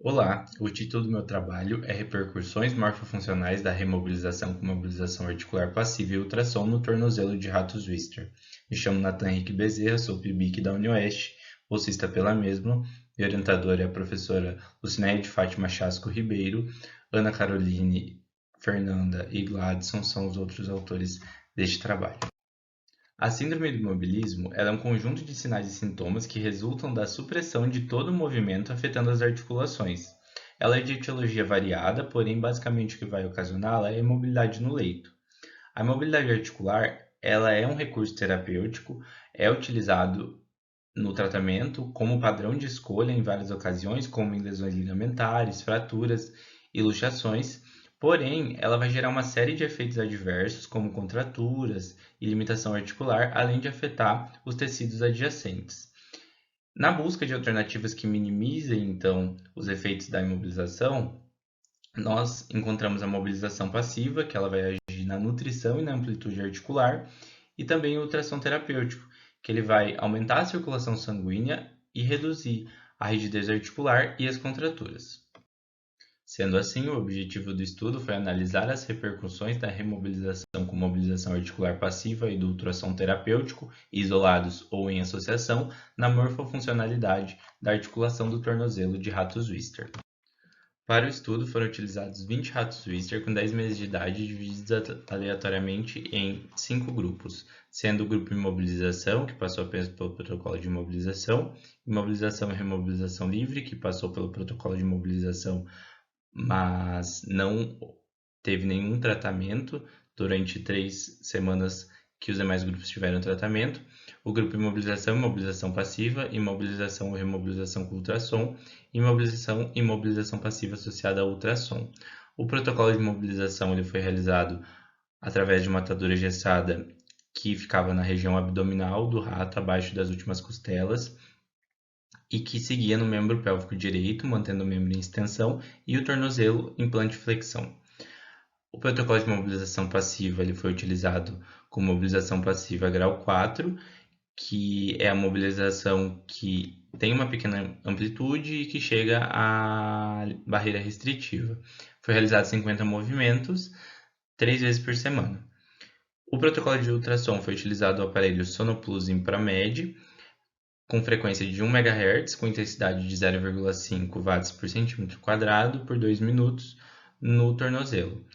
Olá, o título do meu trabalho é Repercussões morfofuncionais da remobilização com mobilização articular passiva e ultrassom no tornozelo de ratos Wistar. Me chamo Nathan Henrique Bezerra, sou PIBIC da UniOeste, bolsista pela mesma, e orientadora é a professora Lucinéia de Fátima Chasco Ribeiro, Ana Caroline, Fernanda e Gladson são os outros autores deste trabalho. A síndrome do imobilismo ela é um conjunto de sinais e sintomas que resultam da supressão de todo o movimento afetando as articulações. Ela é de etiologia variada, porém basicamente o que vai ocasioná-la é a imobilidade no leito. A imobilidade articular ela é um recurso terapêutico, é utilizado no tratamento como padrão de escolha em várias ocasiões, como em lesões ligamentares, fraturas e luxações, porém, ela vai gerar uma série de efeitos adversos, como contraturas e limitação articular, além de afetar os tecidos adjacentes. Na busca de alternativas que minimizem, então, os efeitos da imobilização, nós encontramos a mobilização passiva, que ela vai agir na nutrição e na amplitude articular, e também o ultrassom terapêutico, que ele vai aumentar a circulação sanguínea e reduzir a rigidez articular e as contraturas. Sendo assim, o objetivo do estudo foi analisar as repercussões da remobilização com mobilização articular passiva e do ultrassom terapêutico, isolados ou em associação, na morfofuncionalidade da articulação do tornozelo de ratos Wistar. Para o estudo, foram utilizados 20 ratos Wistar com 10 meses de idade, divididos aleatoriamente em 5 grupos, sendo o grupo imobilização, que passou apenas pelo protocolo de imobilização, imobilização e remobilização livre, que passou pelo protocolo de imobilização, mas não teve nenhum tratamento durante 3 semanas que os demais grupos tiveram tratamento. O grupo imobilização, imobilização passiva, imobilização ou remobilização com ultrassom, imobilização e imobilização passiva associada a ultrassom. O protocolo de imobilização ele foi realizado através de uma atadura engessada que ficava na região abdominal do rato, abaixo das últimas costelas, e que seguia no membro pélvico direito, mantendo o membro em extensão, e o tornozelo em plantiflexão. O protocolo de mobilização passiva ele foi utilizado com mobilização passiva grau 4, que é a mobilização que tem uma pequena amplitude e que chega à barreira restritiva. Foi realizado 50 movimentos, 3 vezes por semana. O protocolo de ultrassom foi utilizado o aparelho Sonoplus Inframed, com frequência de 1 MHz, com intensidade de 0,5 watts por centímetro quadrado por 2 minutos no tornozelo.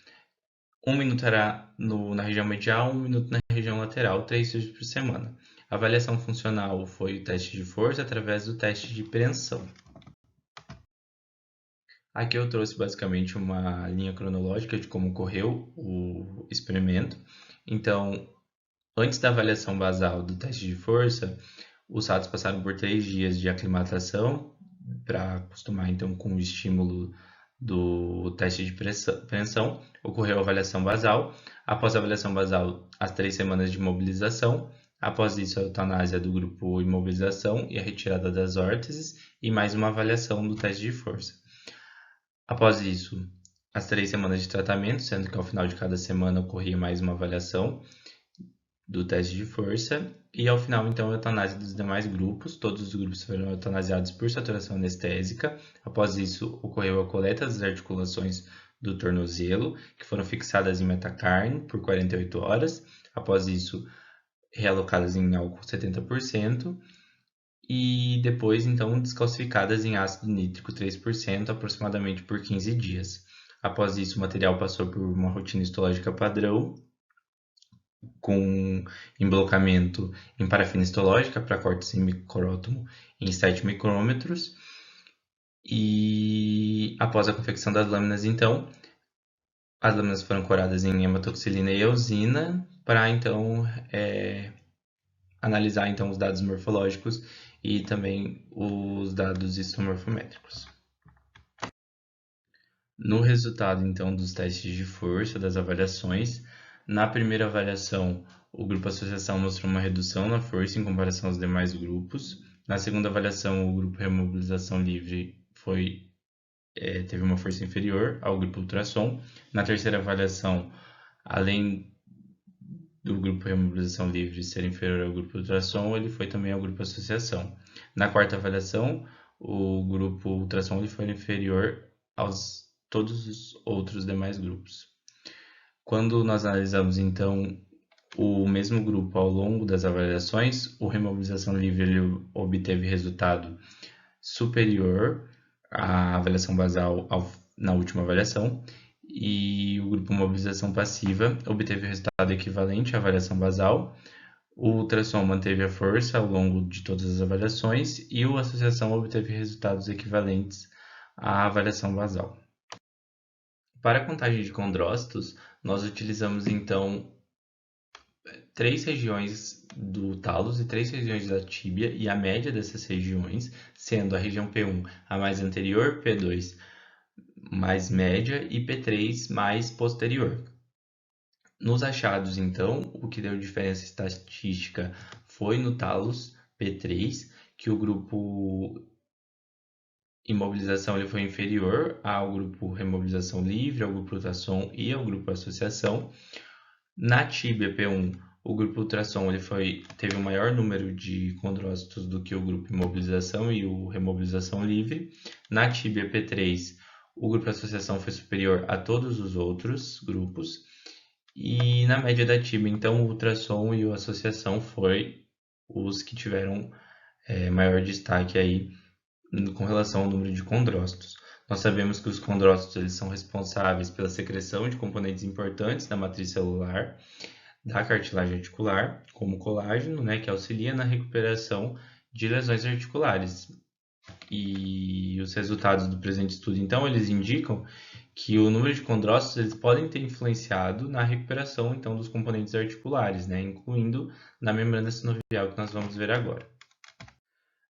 1 minuto era na região medial, 1 minuto na região lateral, 3 vezes por semana. A avaliação funcional foi o teste de força através do teste de preensão. Aqui eu trouxe basicamente uma linha cronológica de como ocorreu o experimento. Então, antes da avaliação basal do teste de força, os ratos passaram por 3 dias de aclimatação para acostumar então com o estímulo do teste de preensão. Ocorreu a avaliação basal. Após a avaliação basal, as 3 semanas de mobilização. Após isso, a eutanásia do grupo imobilização e a retirada das órteses e mais uma avaliação do teste de força. Após isso, as 3 semanas de tratamento, sendo que ao final de cada semana ocorria mais uma avaliação do teste de força, e ao final, então, a eutanásia dos demais grupos. Todos os grupos foram eutanasiados por saturação anestésica. Após isso, ocorreu a coleta das articulações do tornozelo, que foram fixadas em metacarne por 48 horas. Após isso, realocadas em álcool 70%. E depois, então, descalcificadas em ácido nítrico 3%, aproximadamente por 15 dias. Após isso, o material passou por uma rotina histológica padrão, com emblocamento em parafina histológica para corte sem micrótomo em 7 micrômetros. E após a confecção das lâminas, então, as lâminas foram coradas em hematoxilina e eosina para, então, analisar então, os dados morfológicos e também os dados histomorfométricos. No resultado, então, dos testes de força, das avaliações, na primeira avaliação, o grupo associação mostrou uma redução na força em comparação aos demais grupos. Na segunda avaliação, o grupo remobilização livre teve uma força inferior ao grupo ultrassom. Na terceira avaliação, além do grupo remobilização livre ser inferior ao grupo ultrassom, ele foi também ao grupo associação. Na quarta avaliação, o grupo ultrassom ele foi inferior aos todos os outros demais grupos. Quando nós analisamos, então, o mesmo grupo ao longo das avaliações, o remobilização livre ele obteve resultado superior à avaliação basal na última avaliação, e o grupo mobilização passiva obteve resultado equivalente à avaliação basal. O ultrassom manteve a força ao longo de todas as avaliações e a associação obteve resultados equivalentes à avaliação basal. Para a contagem de condrócitos, nós utilizamos então 3 regiões do talos e 3 regiões da tíbia e a média dessas regiões, sendo a região P1 a mais anterior, P2 mais média e P3 mais posterior. Nos achados, então, o que deu diferença estatística foi no talos P3, que o grupo imobilização ele foi inferior ao grupo remobilização livre, ao grupo ultrassom e ao grupo associação. Na tíbia P1, o grupo ultrassom ele teve um maior número de condrócitos do que o grupo imobilização e o remobilização livre. Na tíbia P3, o grupo associação foi superior a todos os outros grupos. E na média da tíbia, então, o ultrassom e a associação foi os que tiveram maior destaque aí com relação ao número de condrócitos. Nós sabemos que os condrócitos eles são responsáveis pela secreção de componentes importantes da matriz celular, da cartilagem articular, como o colágeno, né, que auxilia na recuperação de lesões articulares. E os resultados do presente estudo, então, eles indicam que o número de condrócitos eles podem ter influenciado na recuperação, então, dos componentes articulares, né, incluindo na membrana sinovial, que nós vamos ver agora.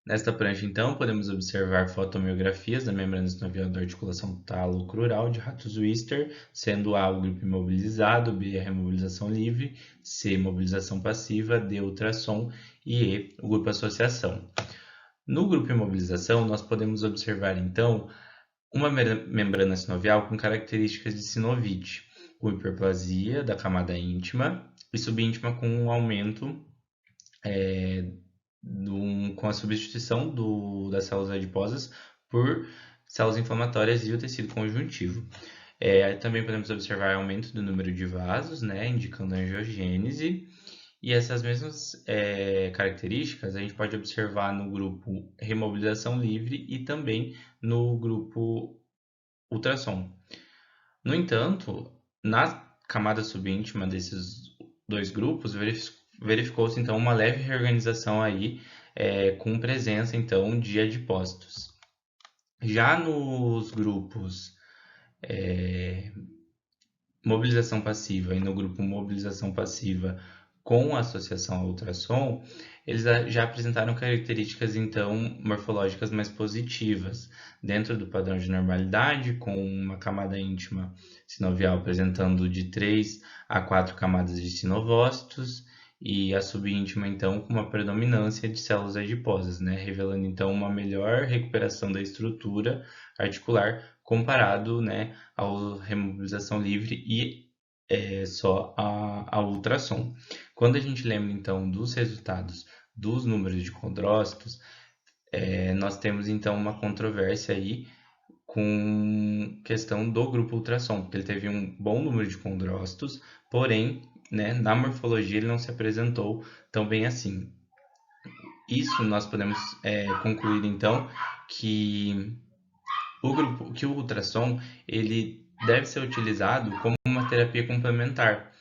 Nesta prancha, então, podemos observar fotomiografias da membrana sinovial da articulação talo-crural de ratos Wister, sendo A o grupo imobilizado, B a remobilização livre, C mobilização passiva, D ultrassom e E o grupo associação. No grupo imobilização, nós podemos observar, então, uma membrana sinovial com características de sinovite, com hiperplasia da camada íntima e subíntima com um aumento com a substituição das células adiposas por células inflamatórias e o tecido conjuntivo. Também podemos observar aumento do número de vasos, né, indicando a angiogênese. E essas mesmas características a gente pode observar no grupo remobilização livre e também no grupo ultrassom. No entanto, na camada subíntima desses dois grupos, verificou-se então uma leve reorganização aí, com presença então de adipócitos. Já nos grupos mobilização passiva e no grupo mobilização passiva com associação ao ultrassom, eles já apresentaram características então morfológicas mais positivas, dentro do padrão de normalidade, com uma camada íntima sinovial apresentando de 3 a 4 camadas de sinovócitos e a subíntima então com uma predominância de células adiposas, né, revelando então uma melhor recuperação da estrutura articular comparado, né, à remobilização livre e só a ultrassom. Quando a gente lembra então dos resultados dos números de condrócitos, nós temos então uma controvérsia aí com questão do grupo ultrassom, porque ele teve um bom número de condrócitos, porém, né, na morfologia ele não se apresentou tão bem assim. Isso nós podemos concluir então que o ultrassom ele deve ser utilizado como uma terapia complementar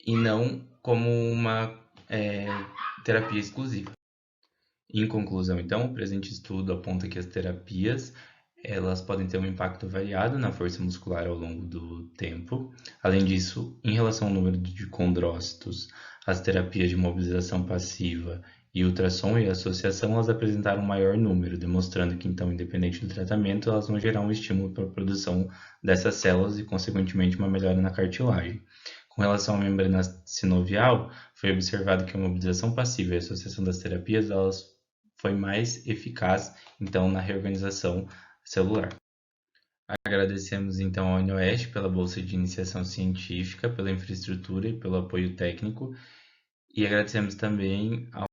e não como uma terapia exclusiva. Em conclusão, então, o presente estudo aponta que as terapias elas podem ter um impacto variado na força muscular ao longo do tempo. Além disso, em relação ao número de condrócitos, as terapias de mobilização passiva e ultrassom e associação elas apresentaram um maior número, demonstrando que, então, independente do tratamento, elas vão gerar um estímulo para a produção dessas células e, consequentemente, uma melhora na cartilagem. Com relação à membrana sinovial, foi observado que a mobilização passiva e a associação das terapias elas foi mais eficaz, então, na reorganização celular. Agradecemos, então, ao UniOeste pela bolsa de iniciação científica, pela infraestrutura e pelo apoio técnico, e agradecemos também ao